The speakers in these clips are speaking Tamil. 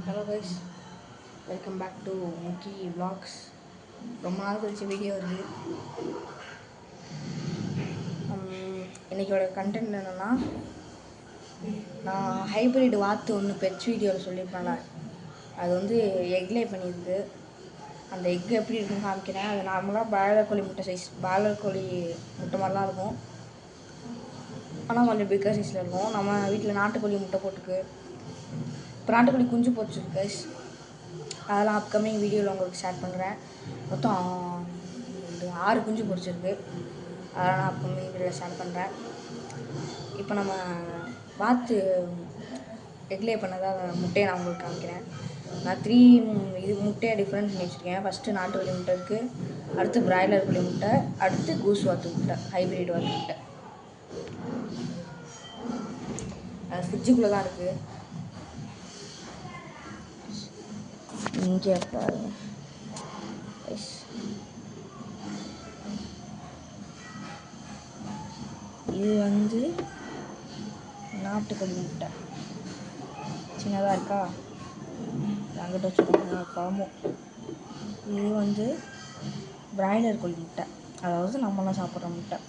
Hello guys, welcome back to Muki Vlogs. ரொம்ப நாள் கழிச்சு வீடியோ வருது. இன்றைக்கோட கண்டென்ட் என்னென்னா, நான் ஹைப்ரிட் வாத்து ஒன்று பெட்ஸ் வீடியோவில் சொல்லியிருப்பேன்ல, அது வந்து எக்லே பண்ணியிருக்கு. அந்த எக் எப்படி இருக்குன்னு காமிக்கிறேன். அது நார்மலாக பாய்லர் கோழி முட்டை சைஸ், பாய்லர் கோழி முட்டை மாதிரி தான் இருக்கும், ஆனால் கொஞ்சம் பிக்கர் சைஸில் இருக்கும். நம்ம வீட்டில் நாட்டுக்கோழி முட்டை போட்டுருக்கு. இப்போ நாட்டுக்கோழி குஞ்சு போட்டுருக்கு கைஸ். அதெல்லாம் அப்கமிங் வீடியோவில் உங்களுக்கு ஷேர் பண்ணுறேன். மொத்தம் 6 குஞ்சு பொரிச்சிருக்கு. அதெல்லாம் நான் அப்கமிங் வீடியோவில் ஷேர் பண்ணுறேன். இப்போ நம்ம வாத்து எக்லே பண்ணதாக முட்டையை நான் உங்களுக்கு காமிக்கிறேன். நான் 3 இது முட்டையை டிஃப்ரெண்ட் பண்ணி வச்சுருக்கேன். ஃபஸ்ட்டு நாட்டுக்கோழி முட்டை இருக்குது, அடுத்து பிராய்லர் கோழி முட்டை, அடுத்து கூஸ் வாத்து முட்டை, ஹைப்ரிட் வாத்து முட்டை. அது ஃப்ரிட்ஜுக்குள்ளே தான் இருக்குது. இங்கே பாருங்க, இது வந்து நாட்டுக்கோழி முட்டை சின்னதாக இருக்கா, அங்கிட்ட வச்சுருக்காங்க பழமும். இது வந்து பிராய்லர் கோழி முட்டை, அதாவது நம்மளாம் சாப்பிட்ற முட்டை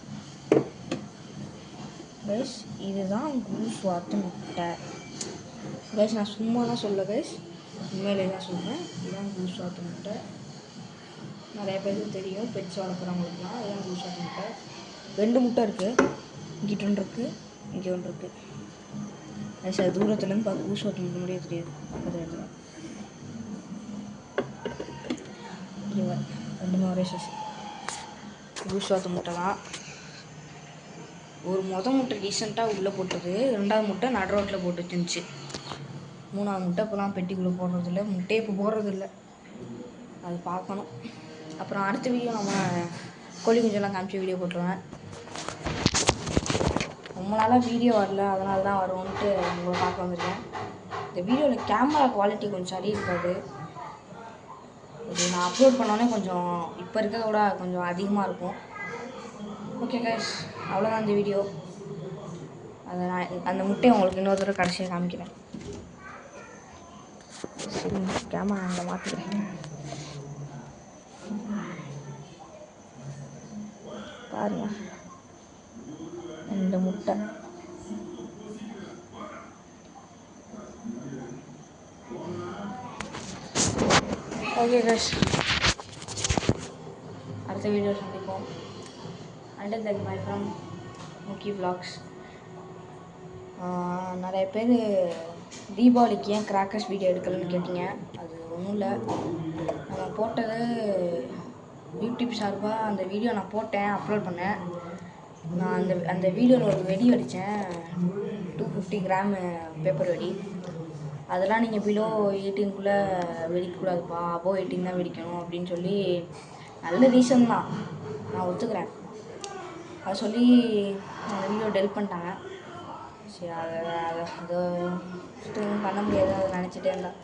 கைஸ். இதுதான் கூஸ் வாத்து முட்டை கைஸ். நான் சும்மாலாம் சொல்ல கைஸ், உண்மையிலே தான் சொல்கிறேன். இதுதான் கூஸ் வாத்து முட்டை. நிறைய பேருக்கு தெரியும், பெட்ஸ் வளர்க்குறவங்களுக்குலாம். இதுதான் கூஸ் வாத்து முட்டை. 2 முட்டை இருக்குது, இங்கிட்ட ஒன்று இருக்குது, இங்கே ஒன்று இருக்குது. சார் தூரத்துலேருந்து பார்க்க கூஸ் வாத்து முட்டை முடியே தெரியாது. அது இடத்துல இங்கே 2 ஒரே சைஸ் கூஸ் வாத்து முட்டை தான். ஒரு முட்டை ரீசெண்டாக உள்ளே போட்டது, 2வது முட்டை நடு ரோட்டில் போட்டு வச்சுருந்துச்சு. 3வது முட்டை இப்போலாம் பெட்டிக்குள்ளே போடுறதில்ல, முட்டையை இப்போ போடுறதில்ல. அது பார்க்கணும். அப்புறம் அடுத்த வீடியோ நம்ம கோழி குஞ்செல்லாம் காமிச்சு வீடியோ போட்டுருவேன். ரொம்ப நாளாக வீடியோ வரல, அதனால தான் வரும்ன்ட்டு உங்களை பார்க்க வந்திருக்கேன். இந்த வீடியோவில் கேமரா குவாலிட்டி கொஞ்சம் சரி இருக்காது. இது நான் அப்லோட் பண்ணோன்னே கொஞ்சம் இப்போ இருக்கிறத விட கொஞ்சம் அதிகமாக இருக்கும். ஓகே கைஸ், அவ்வளோதான் இந்த வீடியோ. அதை நான் அந்த முட்டையை உங்களுக்கு இன்னொரு தடவை கடைசியாக காமிக்கிறேன். சரி, கேமரா அங்கே மாற்றிக்கிறேன். பாருங்க, இந்த முட்டை ஓகே கைஸ், அடுத்த வீடியோ சந்திப்போம். அண்டர் தென் பை ஃப்ரம் முக்கி விலாக்ஸ். நிறைய பேர் தீபாவளிக்கு ஏன் கிராக்கர்ஸ் வீடியோ எடுக்கலன்னு கேட்டீங்க. அது ஒன்றும் இல்லை, நம்ம போட்டது யூடியூப் சார்பாக அந்த வீடியோ நான் போட்டேன், அப்லோட் பண்ணேன். நான் அந்த வீடியோவில் ஒரு வெடி அடித்தேன், 250 கிராம் பேப்பர் வெடி. அதெல்லாம் நீங்கள் பிலோ 18 வெடிக்கக்கூடாதுப்பா, அபோவ் 18 தான் வெடிக்கணும் அப்படின்னு சொல்லி நல்ல ரீசன் தான், நான் ஒத்துக்கிறேன். அதை சொல்லி அந்த வீடியோ டெலிட் பண்ணிட்டாங்க. சரி, அதை பண்ண முடியாது, அதை நினச்சிட்டே இருந்தேன்.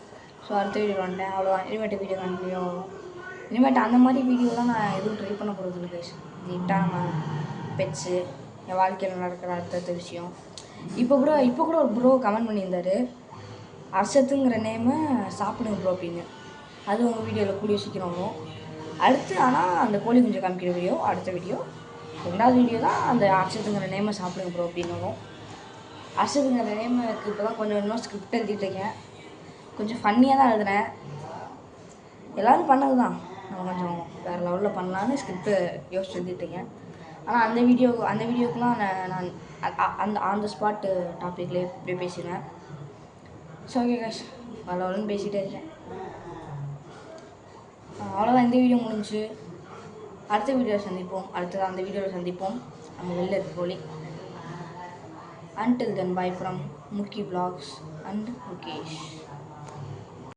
ஸோ அடுத்த வீடியோ வந்துட்டேன், அவ்வளோதான். இனிமேட்டு வீடியோ கண்டினியூ ஆகும். இனிமேட்டு அந்த மாதிரி வீடியோலாம் நான் எதுவும் ட்ரை பண்ண போகிறது இல்லை கைஸ். நீட்டாக நம்ம பெட்ஸு, என் வாழ்க்கையில் நடக்கிற அடுத்த விஷயம். இப்போ கூட ஒரு ப்ரோ கமெண்ட் பண்ணியிருந்தார், அர்ஷத்துங்கிற நேமை சாப்பிடுங்க ப்ரோ அப்படின்னு. அது உங்கள் வீடியோவில் கூடிய சீக்கிரம் வரும். அடுத்து ஆனால் அந்த கோழி குஞ்சு காமிக்கிற வீடியோ அடுத்த வீடியோ, 2வது வீடியோ தான் அந்த அர்ஷத்துங்கிற நேமை சாப்பிடுங்க ப்ரோ அப்படின்னு வரும். அர்ஷத்துங்கிற நேமுக்கு இப்போ தான் கொஞ்சம் இன்னும் ஸ்கிரிப்ட் எழுதிட்டு இருக்கேன். கொஞ்சம் ஃபன்னியாக தான் எழுதுனேன், எல்லோரும் பண்ணது தான். நான் கொஞ்சம் வேறு லெவலில் பண்ணலான்னு ஸ்கிரிப்டு யோசிச்சு எழுதிட்டுருக்கேன். ஆனால் அந்த வீடியோக்கெலாம் நான் அந்த ஆன் த ஸ்பாட்டு டாப்பிக்லேயே இப்படியே பேசிடுவேன். ஸோ ஓகே கைஸ், லெவலுன்னு பேசிகிட்டே இருக்கேன். அவ்வளோதான், இந்த வீடியோ முடிஞ்சு. அடுத்த வீடியோவில் சந்திப்போம். அந்த வீடியோவில் சந்திப்போம். நம்ம வெளில இருக்க கோழி. Until then, bye from Muki Vlogs and Mukesh.